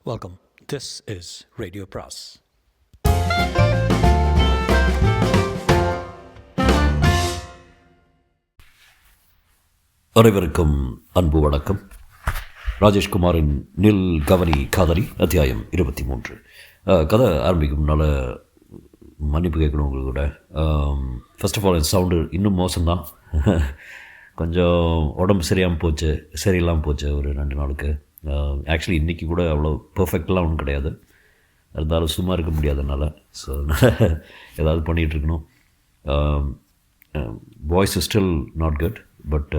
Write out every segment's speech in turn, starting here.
Welcome. This is Radio Pras. அனைவருக்கும் அன்பு வணக்கம். ராஜேஷ்குமாரின் நில் கவனி காதலி அத்தியாயம் 23. கதை ஆரம்பிக்கும் முன்னால் மன்னிப்பு கேட்கணும் உங்களுக்கு கூட. ஃபர்ஸ்ட் ஆஃப் ஆல் என் சவுண்டு இன்னும் மோசம்தான். கொஞ்சம் உடம்பு சரியில்லாமல் போச்சு ஒரு 2 நாளுக்கு. ஆக்சுவலி இன்றைக்கி கூட அவ்வளோ பர்ஃபெக்ட்லாம் ஒன்றும் கிடையாது. இருந்தாலும் சும்மா இருக்க முடியாதனால ஸோ ஏதாவது பண்ணிகிட்ருக்கணும். Voice is still not good, but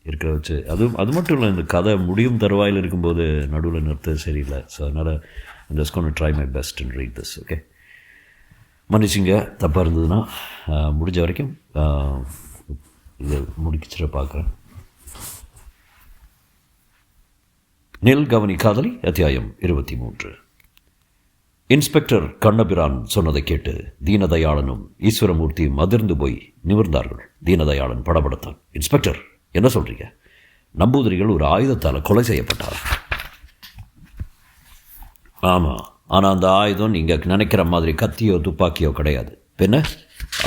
இருக்கிற வச்சு அது மட்டும் இல்லை, இந்த கதை முடியும் தருவாயில் இருக்கும்போது நடுவில் நிறுத்த சரியில்லை. ஸோ அதனால் I'm just going to try my best and read this. Okay, மன்னிச்சிங்க தப்பாக இருந்ததுன்னா. முடிஞ்ச வரைக்கும் இதை முடிச்சிட பார்க்குறேன். நில் கவனி காதலி அத்தியாயம் 23. இன்ஸ்பெக்டர் கண்ணபிரான் சொன்னதை கேட்டு தீனதயாளனும் ஈஸ்வரமூர்த்தியும் அதிர்ந்து போய் நிமிர்ந்தார்கள். தீனதயாளன் படபடத்தான். இன்ஸ்பெக்டர், என்ன சொல்றீங்க? நம்பூதிரிகள் ஒரு ஆயுதத்தால் கொலை செய்யப்பட்டார். ஆமாம், ஆனால் அந்த ஆயுதம் நீங்கள் நினைக்கிற மாதிரி கத்தியோ துப்பாக்கியோ கிடையாது. பின்ன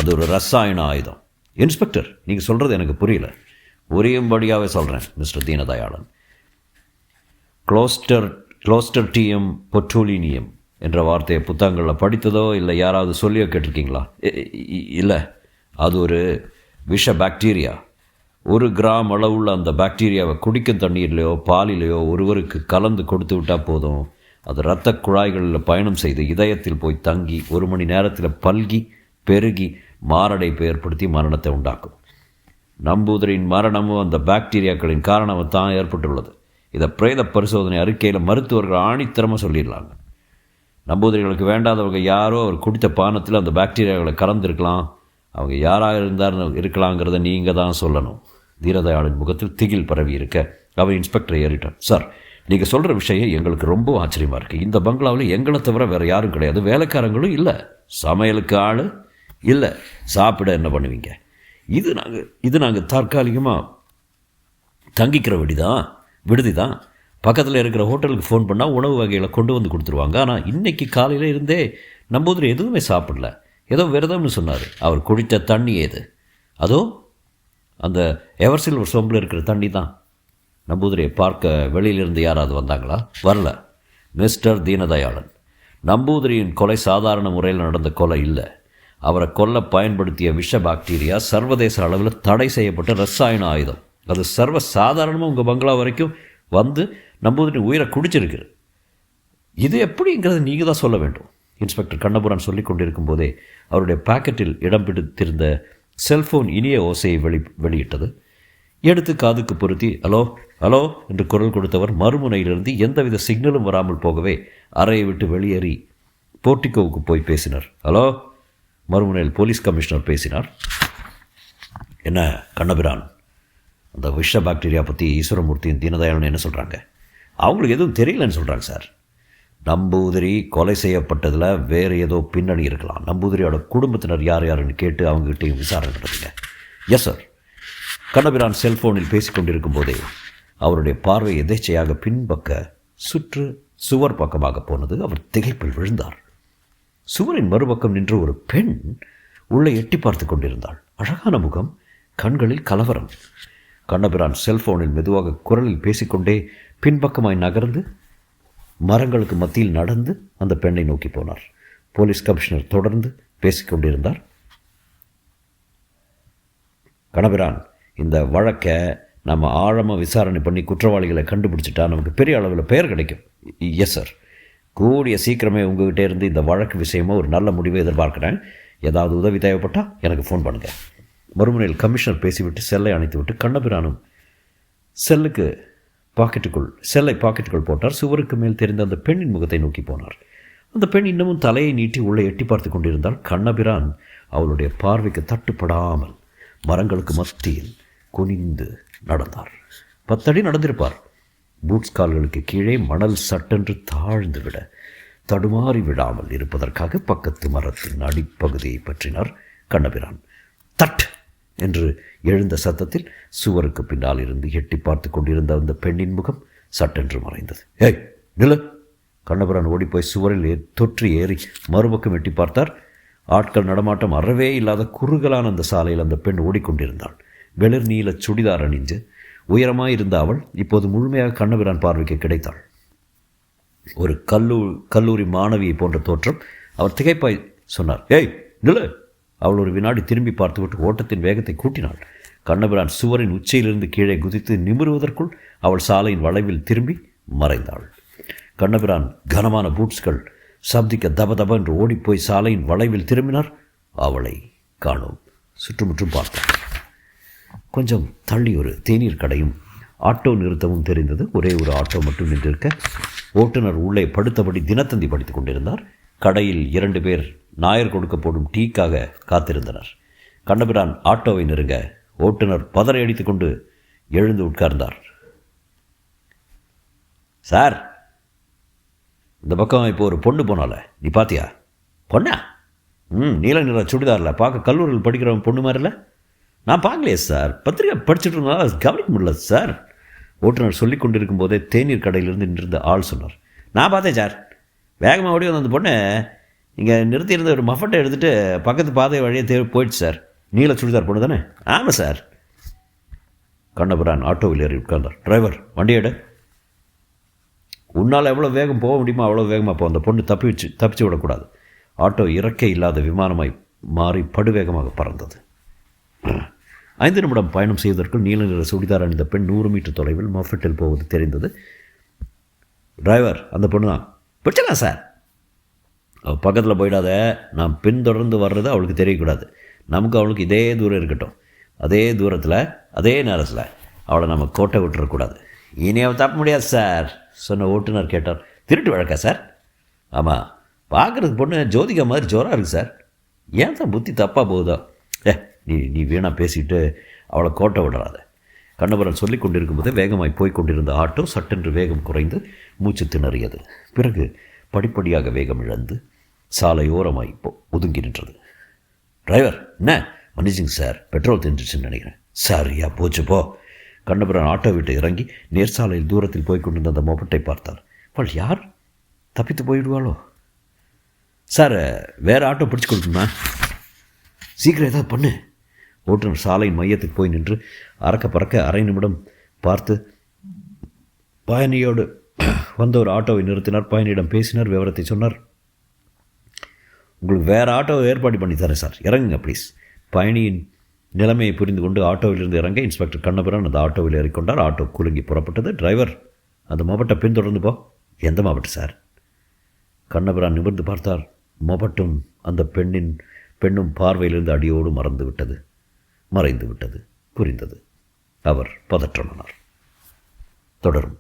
அது ஒரு ரசாயன ஆயுதம். இன்ஸ்பெக்டர், நீங்கள் சொல்கிறது எனக்கு புரியல. புரியும்படியாகவே சொல்கிறேன் மிஸ்டர் தீனதயாளன். க்ளோஸ்டர்டியம் பொட்டூலினியம் என்ற வார்த்தையை புத்தகங்களில் படித்ததோ இல்லை யாராவது சொல்லியோ கேட்டிருக்கீங்களா? இல்லை, அது ஒரு விஷ பாக்டீரியா. 1 கிராம் அளவுள்ள அந்த பாக்டீரியாவை குடிக்கும் தண்ணீர்லையோ பாலிலையோ ஒருவருக்கு கலந்து கொடுத்து விட்டால் போதும். அது இரத்த குழாய்களில் பயணம் செய்து இதயத்தில் போய் தங்கி 1 மணி நேரத்தில் பல்கி பெருகி மாரடைப்பு ஏற்படுத்தி மரணத்தை உண்டாக்கும். நம்பூதிரியின் மரணமும் அந்த பாக்டீரியாக்களின் காரணமாக தான் ஏற்பட்டுள்ளது. இதை பிரேத பரிசோதனை அறிக்கையில் மருத்துவர்கள் ஆணித்தரமாக சொல்லிடலாங்க. நம்பூதிரிகளுக்கு வேண்டாதவங்க யாரோ அவர் குடித்த பானத்தில் அந்த பாக்டீரியாக்களை கலந்துருக்கலாம். அவங்க யாராக இருக்கலாங்கிறத நீங்கள் தான் சொல்லணும். தீனதயாளின் முகத்தில் திகில் பரவி இருக்க அவர் இன்ஸ்பெக்டரை ஏறிட்டார். சார், நீங்கள் சொல்கிற விஷயம் எங்களுக்கு ரொம்ப ஆச்சரியமாக இருக்குது. இந்த பங்களாவில் எங்களை தவிர வேறு யாரும் கிடையாது. வேலைக்காரங்களும் இல்லை, சமையலுக்கு ஆள் இல்லை. சாப்பிட என்ன பண்ணுவீங்க? இது நாங்கள் தற்காலிகமாக தங்கிக்கிற விடுதி தான். பக்கத்தில் இருக்கிற ஹோட்டலுக்கு ஃபோன் பண்ணால் உணவு வகைகளை கொண்டு வந்து கொடுத்துருவாங்க. ஆனால் இன்றைக்கி காலையில் இருந்தே நம்பூதிரி எதுவுமே சாப்பிடல. ஏதோ விரதம்னு சொன்னார். அவர் குடித்த தண்ணி ஏது? அதோ அந்த எவர்சில்வர் சொம்பில் இருக்கிற தண்ணி தான். நம்பூதிரியை பார்க்க வெளியிலிருந்து யாராவது வந்தாங்களா? வரல. மிஸ்டர் தீனதயாளன், நம்பூதிரியின் கொலை சாதாரண முறையில் நடந்த கொலை இல்லை. அவரை கொல்ல பயன்படுத்திய விஷ பாக்டீரியா சர்வதேச அளவில் தடை செய்யப்பட்ட ரசாயன ஆயுதம். அது சர்வ சாதாரணமாக உங்கள் பங்களா வரைக்கும் வந்து நம்பூதிரி உயிரை குடிச்சிருக்கு. இது எப்படிங்கிறது நீங்கள் தான் சொல்ல வேண்டும். இன்ஸ்பெக்டர் கண்ணபுரான் சொல்லி கொண்டிருக்கும் போதே அவருடைய பாக்கெட்டில் இடம் பிடித்திருந்த செல்ஃபோன் இனிய ஓசையை வெளியிட்டது. எடுத்து காதுக்கு பொருத்தி ஹலோ ஹலோ என்று குரல் கொடுத்தவர் மறுமுனையிலிருந்து எந்தவித சிக்னலும் வராமல் போகவே அறையை விட்டு வெளியேறி போர்ட்டிகோவுக்கு போய் பேசினார். ஹலோ. மறுமுனையில் போலீஸ் கமிஷனர் பேசினார். என்ன கண்ணபிரான், அந்த விஷ பாக்டீரியா பற்றி ஈஸ்வரமூர்த்தியும் தீனதயாளன் என்ன சொல்கிறாங்க? அவங்களுக்கு எதுவும் தெரியலன்னு சொல்கிறாங்க சார். நம்பூதிரி கொலை செய்யப்பட்டதில் வேறு ஏதோ பின்னணி இருக்கலாம். நம்பூதிரியோட குடும்பத்தினர் யாருன்னு கேட்டு அவங்ககிட்டையும் விசாரணை நடத்துங்க. Yes sir. கண்ணபிரான் செல்ஃபோனில் பேசிக்கொண்டிருக்கும் போதே அவருடைய பார்வை எதேச்சையாக பின்பக்க சுவர் பக்கமாக போனது. அவர் திகைப்பில் விழுந்தார். சுவரின் மறுபக்கம் நின்று ஒரு பெண் உள்ளே எட்டி பார்த்து கொண்டிருந்தாள். அழகான முகம், கண்களில் கலவரம். கண்ணபிரான் செல்போனில் மெதுவாக குரலில் பேசிக்கொண்டே பின்பக்கமாய் நகர்ந்து மரங்களுக்கு மத்தியில் நடந்து அந்த பெண்ணை நோக்கி போனார். போலீஸ் கமிஷனர் தொடர்ந்து பேசிக்கொண்டிருந்தார். கண்ணபிரான், இந்த வழக்கை நம்ம ஆழமாக விசாரணை பண்ணி குற்றவாளிகளை கண்டுபிடிச்சிட்டா நமக்கு பெரிய அளவில் பெயர் கிடைக்கும். Yes sir. கூடிய சீக்கிரமே உங்கள்கிட்ட இருந்து இந்த வழக்கு விஷயமாக ஒரு நல்ல முடிவை எதிர்பார்க்குறேன். ஏதாவது உதவி தேவைப்பட்டால் எனக்கு ஃபோன் பண்ணுங்கள். மறுமுனையில் கமிஷனர் பேசிவிட்டு செல்லை அணைத்துவிட்டு கண்ணபிரானும் செல்லை பாக்கெட்டுக்குள் போட்டார். சுவருக்கு மேல் தெரிந்த அந்த பெண்ணின் முகத்தை நோக்கி போனார். அந்த பெண் இன்னமும் தலையை நீட்டி உள்ளே எட்டி பார்த்து கொண்டிருந்தால் கண்ணபிரான் அவளுடைய பார்வைக்கு தட்டுப்படாமல் மரங்களுக்கு மத்தியில் குனிந்து நடந்தார். 10 அடி நடந்திருப்பார். பூட்ஸ் கால்களுக்கு கீழே மணல் சட்டென்று தாழ்ந்து விட தடுமாறி விடாமல் இருப்பதற்காக பக்கத்து மரத்தின் அடிப்பகுதியை பற்றினார் கண்ணபிரான். தட் என்று எழுந்த சத்தத்தில் சுவருக்கு பின்னால் இருந்து எட்டி பார்த்து கொண்டிருந்த அந்த பெண்ணின் முகம் சட்டென்று மறைந்தது. ஏய் நில்லு கண்ணபிரான் ஓடிப்போய் சுவரில் தொற்றி ஏறி மறுபக்கம் எட்டி பார்த்தார். ஆட்கள் நடமாட்டம் அறவே இல்லாத குறுகலான அந்த சாலையில் அந்த பெண் ஓடிக்கொண்டிருந்தாள். வெளிர் நீல சுடிதார் அணிந்து உயரமாயிருந்த அவள் இப்போது முழுமையாக கண்ணபிரான் பார்வைக்கு கிடைத்தாள். ஒரு கல்லூரி மாணவியை போன்ற தோற்றம். அவர் திகைப்பாய் சொன்னார், ஏய் நில்லு. அவள் ஒரு வினாடி திரும்பி பார்த்துவிட்டு ஓட்டத்தின் வேகத்தை கூட்டினாள். கண்ணபிரான் சுவரின் உச்சியிலிருந்து கீழே குதித்து நிமிருவதற்குள் அவள் சாலையின் வளைவில் திரும்பி மறைந்தாள். கண்ணபிரான் கனமான பூட்ஸ்கள் சப்திக்க தப என்று ஓடிப்போய் சாலையின் வளைவில் திரும்பினார். அவளை காணோம். சுற்றுமுற்றும் பார்த்தார். கொஞ்சம் தள்ளி ஒரு தேநீர் கடையும் ஆட்டோ நிறுத்தமும் தெரிந்தது. ஒரே ஒரு ஆட்டோ மட்டும் நின்றிருக்க ஓட்டுநர் உள்ளே படுத்தபடி தினத்தந்தி படித்துக் கொண்டிருந்தார். கடையில் 2 பேர் நாயர் கொடுக்க போடும் டீக்காக காத்திருந்தனர். கண்ணபிரான் ஆட்டோவை நெருங்க ஓட்டுநர் பதறை அடித்துக் கொண்டு எழுந்து உட்கார்ந்தார். சார், இந்த பக்கம் இப்போ ஒரு பொண்ணு போனால, நீ பார்த்தியா? பொண்ணா? நீல நிற சுடிதாரில் பார்க்க கல்லூரியில் படிக்கிறவன் பொண்ணு மாதிரில? நான் பார்க்கலையே சார், பத்திரிக்கை படிச்சுட்டு இருந்தாலும் கவனிக்க முடியல சார். ஓட்டுநர் சொல்லி கொண்டிருக்கும் போதே தேநீர் கடையிலிருந்து நின்றிருந்த ஆள் சொன்னார், நான் பார்த்தேன் சார். வேகமாக ஓடி வந்து அந்த பொண்ணு இங்கே நிறுத்தியிருந்த ஒரு மஃபட்டை எடுத்துகிட்டு பக்கத்து பாதை வழியே போயிடுச்சு சார். நீல சுடிதார் பொண்ணு தானே? ஆமாம் சார். கண்ணபிரான் ஆட்டோவில் ஏறி உட்கார்ந்தார். டிரைவர், வண்டி எடு. உன்னால் எவ்வளோ வேகம் போக முடியுமோ அவ்வளோ வேகமாக போ. அந்த பொண்ணு தப்பிச்சு விடக்கூடாது. ஆட்டோ இறக்கை இல்லாத விமானமாய் மாறி படுவேகமாக பறந்தது. 5 நிமிடம் பயணம் செய்வதற்குள் நீல நிற சுடிதார் அணிந்த பெண் 100 மீட்டர் தொலைவில் மஃபெட்டில் போவது தெரிந்தது. டிரைவர், அந்த பொண்ணு தான். பிடிச்சலாம் சார். அவள் பக்கத்தில் போயிடாத. நான் பின்தொடர்ந்து வர்றது அவளுக்கு தெரியக்கூடாது. நமக்கு அவளுக்கு இதே தூரம் இருக்கட்டும். அதே தூரத்தில் அதே நேரத்தில் அவளை நம்ம கோட்டை விட்டுறக்கூடாது. இனி அவள் தப்ப முடியாது சார் சொன்ன ஓட்டுநர் கேட்டார். திருட்டு வழக்கா சார்? ஆமாம், பார்க்குறதுக்கு பொண்ணு ஜோதிகா மாதிரி ஜோராக இருக்குது சார். ஏன் தான் புத்தி தப்பாக போகுதோ? நீ வீணாக பேசிட்டு அவளை கோட்டை விடுறாத. கண்ணபிரான் சொல்லி கொண்டிருக்கும்போது வேகமாய் போய்கொண்டிருந்த ஆட்டோ சட்டென்று வேகம் குறைந்து மூச்சு திணறியது. பிறகு படிப்படியாக வேகம் இழந்து சாலையோரமாய் ஒதுங்கி நின்றது. டிரைவர், என்ன மன்னிச்சிங்க சார், பெட்ரோல் தெரிஞ்சிச்சுன்னு நினைக்கிறேன். சரியா போச்சு போ. கண்ணபிரான் ஆட்டோ விட்டு இறங்கி நேர்சாலையில் தூரத்தில் போய்கொண்டிருந்த அந்த மொபட்டை பார்த்தார். அவள் யார்? தப்பித்து போயிடுவாளோ? சார், வேறு ஆட்டோ பிடிச்சி கொடுக்குமா? சீக்கிரம் ஏதாவது பண்ணு. ஓட்டுநர் சாலையின் மையத்துக்கு போய் நின்று அறக்க பறக்க அரை நிமிடம் பார்த்து பயணியோடு வந்த ஒரு ஆட்டோவை நிறுத்தினார். பயணியிடம் பேசினார், விவரத்தை சொன்னார். உங்களுக்கு வேறு ஆட்டோவை ஏற்பாடு பண்ணி தரேன் சார், இறங்குங்க ப்ளீஸ். பயணியின் நிலைமையை புரிந்து கொண்டு ஆட்டோவிலிருந்து இறங்க இன்ஸ்பெக்டர் கண்ணபிரான் அந்த ஆட்டோவில் ஏறிக்கொண்டார். ஆட்டோ குலுங்கி புறப்பட்டது. டிரைவர், அந்த மொபட்டை பின்தொடர்ந்து போ. எந்த மொபட்டு சார்? கண்ணபிரான் நிமிர்ந்து பார்த்தார். மொபட்டும் அந்த பெண்ணும் பார்வையிலிருந்து அடியோடு மறைந்து விட்டது. புரிந்தது. அவர் பதற்றமானார். தொடரும்.